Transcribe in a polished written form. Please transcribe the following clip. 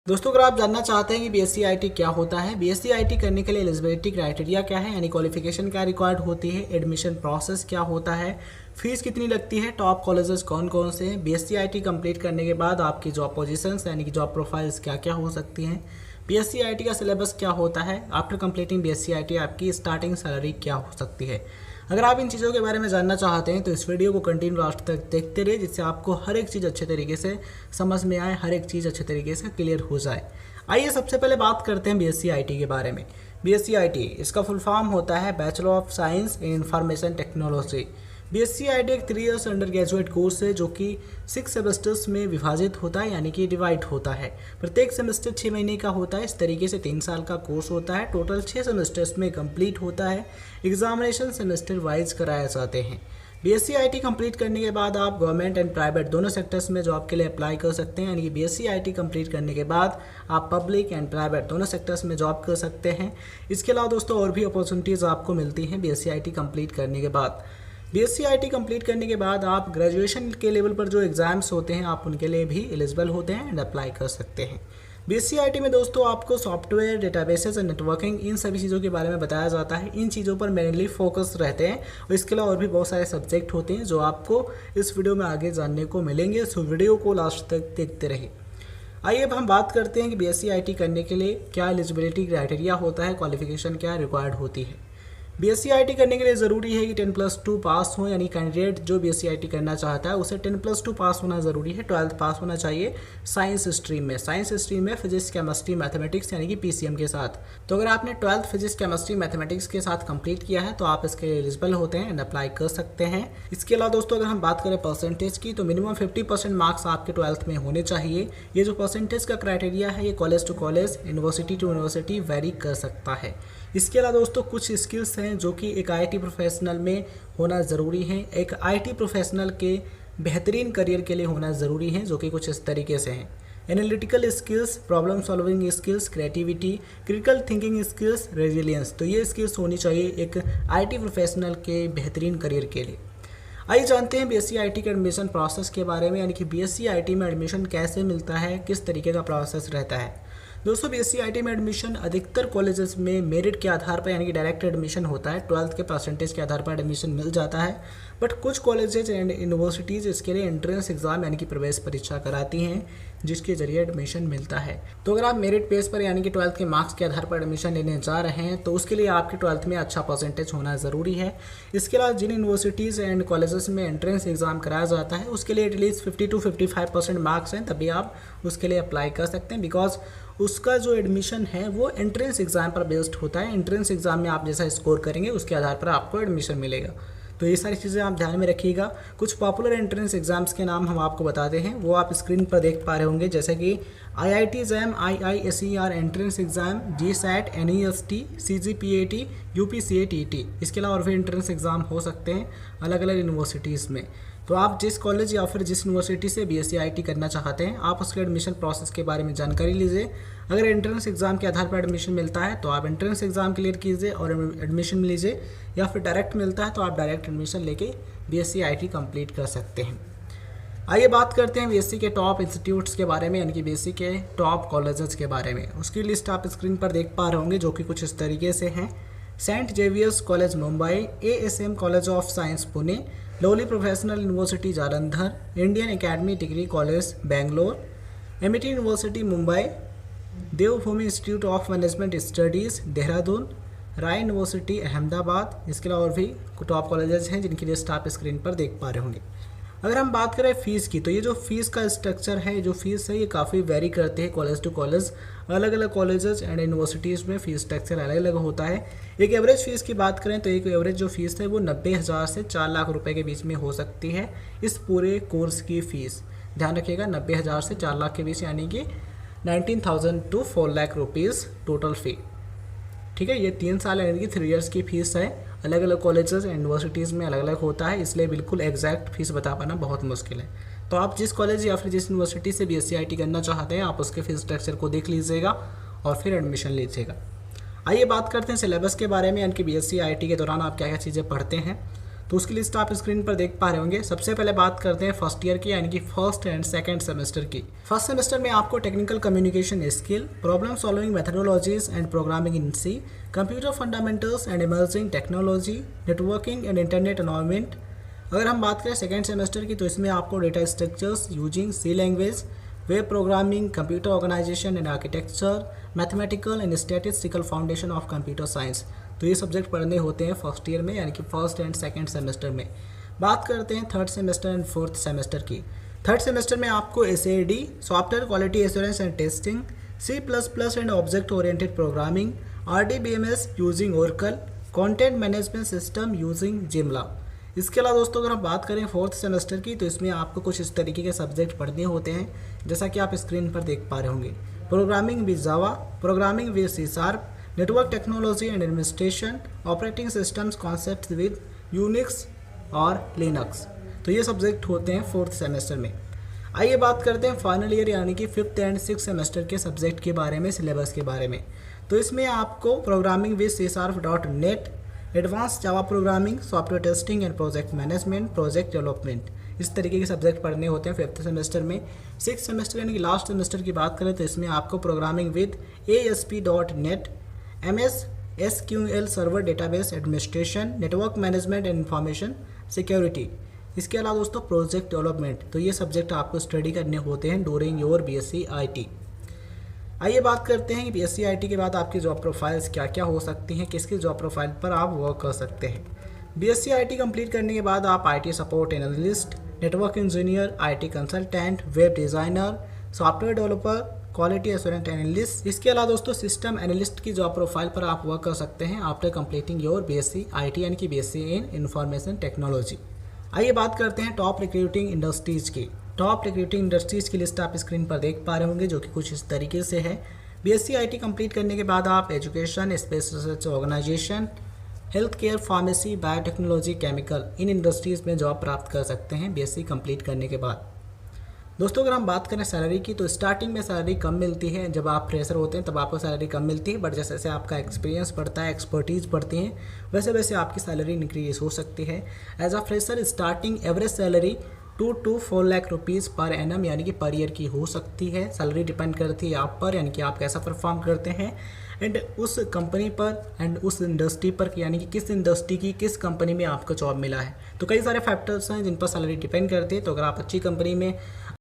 दोस्तों, अगर आप जानना चाहते हैं कि बीएससी आईटी क्या होता है, बीएससी आईटी करने के लिए एलिजिबिलिटी क्राइटेरिया क्या है, यानी क्वालिफिकेशन क्या रिक्वायर्ड होती है, एडमिशन प्रोसेस क्या होता है, फीस कितनी लगती है, टॉप कॉलेजेस कौन कौन से हैं, बीएससी आईटी कंप्लीट करने के बाद आपकी जॉब पोजीशंस यानी कि जॉब प्रोफाइल्स क्या क्या हो सकती हैं, बीएससी आईटी का सिलेबस क्या होता है, आफ्टर कंप्लीटिंग बीएससी आईटी आपकी स्टार्टिंग सैलरी क्या हो सकती है। अगर आप इन चीज़ों के बारे में जानना चाहते हैं तो इस वीडियो को कंटिन्यू लास्ट तक देखते रहिए, जिससे आपको हर एक चीज़ अच्छे तरीके से समझ में आए, हर एक चीज़ अच्छे तरीके से क्लियर हो जाए। आइए सबसे पहले बात करते हैं बीएससी आईटी के बारे में। बीएससी आईटी इसका फुल फॉर्म होता है bachelor of science in information technology. BSc IT एक 3 इयर्स अंडर ग्रेजुएट कोर्स है जो कि 6 सेमेस्टर्स में विभाजित होता है, यानी कि डिवाइड होता है। प्रत्येक सेमेस्टर 6 महीने का होता है। इस तरीके से 3 साल का कोर्स होता है। टोटल 6 सेमेस्टर्स में कंप्लीट होता है। एग्जामिनेशन सेमेस्टर वाइज कराए जाते हैं। बीएससी आईटी कंप्लीट करने के बाद आप गवर्नमेंट एंड प्राइवेट दोनों सेक्टर्स में जॉब के लिए अप्लाई कर सकते हैं, यानी कि बीएससी आईटी कंप्लीट करने के बाद आप पब्लिक एंड प्राइवेट दोनों सेक्टर्स में जॉब कर सकते हैं। इसके अलावा दोस्तों और भी अपॉर्चुनिटीज़ आपको मिलती हैं बीएससी आईटी कंप्लीट करने के बाद। बीएससी आईटी कंप्लीट करने के बाद आप ग्रेजुएशन के लेवल पर जो एग्ज़ाम्स होते हैं आप उनके लिए भी एलिजिबल होते हैं एंड अप्लाई कर सकते हैं। बीएससी आईटी में दोस्तों आपको सॉफ्टवेयर, डेटाबेसेस एंड नेटवर्किंग इन सभी चीज़ों के बारे में बताया जाता है। इन चीज़ों पर मेनली फोकस रहते हैं और इसके अलावा और भी बहुत सारे सब्जेक्ट होते हैं जो आपको इस वीडियो में आगे जानने को मिलेंगे। सो वीडियो को लास्ट तक देखते रहिए। आइए अब हम बात करते हैं कि बीएससी आईटी करने के लिए क्या एलिजिबिलिटी क्राइटेरिया होता है, क्वालिफिकेशन क्या रिक्वायर्ड होती है। बीएससी आईटी करने के लिए ज़रूरी है कि 10+2 पास हो, यानी कैंडिडेट जो बीएससी आईटी करना चाहता है उसे 10+2 पास होना ज़रूरी है। 12th पास होना चाहिए साइंस स्ट्रीम में। साइंस स्ट्रीम में फिजिक्स, केमिस्ट्री, मैथमेटिक्स यानी कि पीसीएम के साथ। तो अगर आपने 12th फिजिक्स, केमिस्ट्री, मैथमेटिक्स के साथ कंप्लीट किया है तो आप इसके लिए एलिजिबल होते हैं एंड अप्लाई कर सकते हैं। इसके अलावा दोस्तों अगर हम बात करें परसेंटेज की तो मिनिमम 50% मार्क्स आपके 12th में होने चाहिए। ये जो परसेंटेज का क्राइटेरिया है ये college to college, university to university vary कर सकता है। इसके अलावा दोस्तों कुछ स्किल्स हैं जो कि एक आईटी प्रोफेशनल में होना ज़रूरी है। एक आईटी प्रोफेशनल के बेहतरीन करियर के लिए होना ज़रूरी है, जो कि कुछ इस तरीके से हैं। Analytical skills, problem solving skills, creativity, critical thinking skills, resilience. तो ये स्किल्स होनी चाहिए एक आईटी प्रोफेशनल के बेहतरीन करियर के लिए। आइए जानते हैं बीएससी आईटी के एडमिशन प्रोसेस के बारे में, यानी कि बीएससी आईटी में एडमिशन कैसे मिलता है, किस तरीके का प्रोसेस रहता है। दोस्तों बीएससी आईटी में एडमिशन अधिकतर कॉलेजेस में मेरिट के आधार पर यानी कि डायरेक्ट एडमिशन होता है। 12th के परसेंटेज के आधार पर एडमिशन मिल जाता है। बट कुछ कॉलेजेज एंड यूनिवर्सिटीज़ इसके लिए एंट्रेंस एग्जाम यानी कि प्रवेश परीक्षा कराती हैं, जिसके जरिए एडमिशन मिलता है। तो अगर आप मेरिट बेस पर यानी कि 12th के मार्क्स के आधार पर एडमिशन लेने जा रहे हैं तो उसके लिए आपके 12th में अच्छा परसेंटेज होना ज़रूरी है। इसके अलावा जिन यूनिवर्सिटीज़ एंड कॉलेजेस में एंट्रेंस एग्जाम कराया जाता है उसके लिए एटलीस्ट 50 to 55% मार्क्स हैं, तभी आप उसके लिए अप्लाई कर सकते हैं। बिकॉज उसका जो एडमिशन है वो एंट्रेंस एग्ज़ाम पर बेस्ड होता है। एंट्रेंस एग्ज़ाम में आप जैसा स्कोर करेंगे उसके आधार पर आपको एडमिशन मिलेगा। तो ये सारी चीज़ें आप ध्यान में रखिएगा। कुछ पॉपुलर एंट्रेंस एग्जाम्स के नाम हम आपको बताते हैं, वो आप स्क्रीन पर देख पा रहे होंगे, जैसे कि IIT JAM, IISER entrance exam, GSAT, NEST, CGPAT, UPCATT। इसके अलावा और भी एंट्रेंस एग्ज़ाम हो सकते हैं अलग अलग यूनिवर्सिटीज़ में। तो आप जिस कॉलेज या फिर जिस यूनिवर्सिटी से बीएससी आईटी करना चाहते हैं आप उसके एडमिशन प्रोसेस के बारे में जानकारी लीजिए। अगर एंट्रेंस एग्ज़ाम के आधार पर एडमिशन मिलता है तो आप एंट्रेंस एग्ज़ाम क्लियर कीजिए और एडमिशन लीजिए, या फिर डायरेक्ट मिलता है तो आप डायरेक्ट एडमिशन लेके बीएससी आईटी कंप्लीट कर सकते हैं। आइए बात करते हैं बीएससी के टॉप इंस्टीट्यूट्स के बारे में, यानी कि बीएससी के टॉप कॉलेजेस के बारे में। उसकी लिस्ट आप स्क्रीन पर देख पा रहे होंगे, जो कि कुछ इस तरीके से हैं। Saint Xavier's college Mumbai, ASM college of science Pune, lovely professional university Jalandhar, Indian academy degree college Bangalore, Amity university Mumbai, Devbhoomi institute of management studies Dehradun, Rai university Ahmedabad. इसके अलावा और भी टॉप कॉलेजेस हैं जिनकी लिस्ट आप स्क्रीन पर देख पा रहे होंगे। अगर हम बात करें फ़ीस की तो ये जो फ़ीस का स्ट्रक्चर है, जो फ़ीस है ये काफ़ी वेरी करते हैं कॉलेज टू कॉलेज। अलग अलग कॉलेजेस एंड यूनिवर्सिटीज़ में फ़ीस स्ट्रक्चर अलग अलग होता है। एक एवरेज फ़ीस की बात करें तो एक एवरेज जो फ़ीस है वो 90,000 से 4 लाख रुपए के बीच में हो सकती है। इस पूरे कोर्स की फ़ीस ध्यान रखिएगा, 90,000 से 4 लाख के बीच, यानी कि 19,000 to 4 लाख रुपीज़ टोटल फ़ी। ठीक है, ये 3 साल यानी कि 3 इयर्स की फ़ीस है। अलग अलग कॉलेजेस एंड यूनिवर्सिटीज़ में अलग अलग होता है, इसलिए बिल्कुल एग्जैक्ट फीस बता पाना बहुत मुश्किल है। तो आप जिस कॉलेज या फिर जिस यूनिवर्सिटी से बीएससी आईटी करना चाहते हैं आप उसके फीस स्ट्रक्चर को देख लीजिएगा और फिर एडमिशन लीजिएगा। आइए बात करते हैं सिलेबस के बारे में, यानी कि बीएससी आईटी के दौरान आप क्या क्या चीज़ें पढ़ते हैं। तो उसकी लिस्ट आप स्क्रीन पर देख पा रहे होंगे। सबसे पहले बात करते हैं फर्स्ट ईयर की, यानी कि फर्स्ट एंड सेकंड सेमेस्टर की। फर्स्ट सेमेस्टर में आपको technical communication skill, problem solving methodologies and programming in C, computer fundamentals and emerging technology, networking and internet environment. अगर हम बात करें सेकेंड सेमेस्टर की, तो इसमें आपको data structures using C language, web programming, computer organization and architecture, mathematical and statistical foundation of computer science. तो ये सब्जेक्ट पढ़ने होते हैं फर्स्ट ईयर में, यानी कि फर्स्ट एंड सेकंड सेमेस्टर में। बात करते हैं third semester and fourth semester की। थर्ड सेमेस्टर में आपको SAD, software quality assurance and testing, C++ and object oriented programming, RDBMS using Oracle, content management system using जिमला। इसके अलावा दोस्तों अगर हम बात करें फोर्थ सेमेस्टर की, तो इसमें आपको कुछ इस तरीके के सब्जेक्ट पढ़ने होते हैं, जैसा कि आप स्क्रीन पर देख पा रहे होंगे। Programming with Java, programming with C#, network technology and administration, operating systems concept with Unix और लिनक्स। तो ये सब्जेक्ट होते हैं फोर्थ सेमेस्टर में। आइए बात करते हैं फाइनल ईयर यानी कि फिफ्थ एंड सिक्स सेमेस्टर के सब्जेक्ट के बारे में, सिलेबस के बारे में। तो इसमें आपको programming with C#.NET, advance Java programming, software testing and project management, project development, इस तरीके के सब्जेक्ट पढ़ने होते हैं फिफ्थ सेमेस्टर में। सिक्स सेमेस्टर यानी कि लास्ट सेमेस्टर की बात करें, तो इसमें आपको programming with ASP.NET, MS SQL server database administration, network management and information security. इसके अलावा दोस्तों प्रोजेक्ट डेवलपमेंट, तो ये सब्जेक्ट आपको स्टडी करने होते हैं ड्यूरिंग योर BSc IT। आइए बात करते हैं कि BSc IT के बाद आपकी जॉब प्रोफाइल्स क्या क्या हो सकती हैं, किसकी जॉब प्रोफाइल पर आप वर्क कर सकते हैं। BSc IT कंप्लीट करने के बाद आप IT support analyst, network engineer, IT consultant, web designer, software developer, quality assurance analyst, इसके अलावा दोस्तों सिस्टम एनालिस्ट की जॉब प्रोफाइल पर आप वर्क कर सकते हैं after completing your BSc IT यानी कि BSc इन इंफॉर्मेशन टेक्नोलॉजी। आइए बात करते हैं टॉप रिक्रूटिंग इंडस्ट्रीज़ की। टॉप रिक्रूटिंग इंडस्ट्रीज़ की लिस्ट आप स्क्रीन पर देख पा रहे होंगे, जो कि कुछ इस तरीके से है। BSc IT कंप्लीट करने के बाद आप education, space research organisation, health care, pharmacy, biotechnology, chemical, इन इंडस्ट्रीज़ में जॉब प्राप्त कर सकते हैं BSc कंप्लीट करने के बाद। दोस्तों अगर हम बात करें सैलरी की, तो स्टार्टिंग में सैलरी कम मिलती है। जब आप फ्रेशर होते हैं तब आपको सैलरी कम मिलती है, बट जैसे जैसे आपका एक्सपीरियंस बढ़ता है, एक्सपर्टीज़ बढ़ती हैं, वैसे वैसे आपकी सैलरी इंक्रीज हो सकती है। As a fresher starting average salary 2 to 4 lakh rupees per annum यानी कि पर ईयर की हो सकती है। सैलरी डिपेंड करती है आप पर, यानी कि आप कैसा परफॉर्म करते हैं एंड उस कंपनी पर एंड उस इंडस्ट्री पर, यानी कि किस इंडस्ट्री की किस कंपनी में आपको जॉब मिला है। तो कई सारे फैक्टर्स हैं जिन पर सैलरी डिपेंड करती है। तो अगर आप अच्छी कंपनी में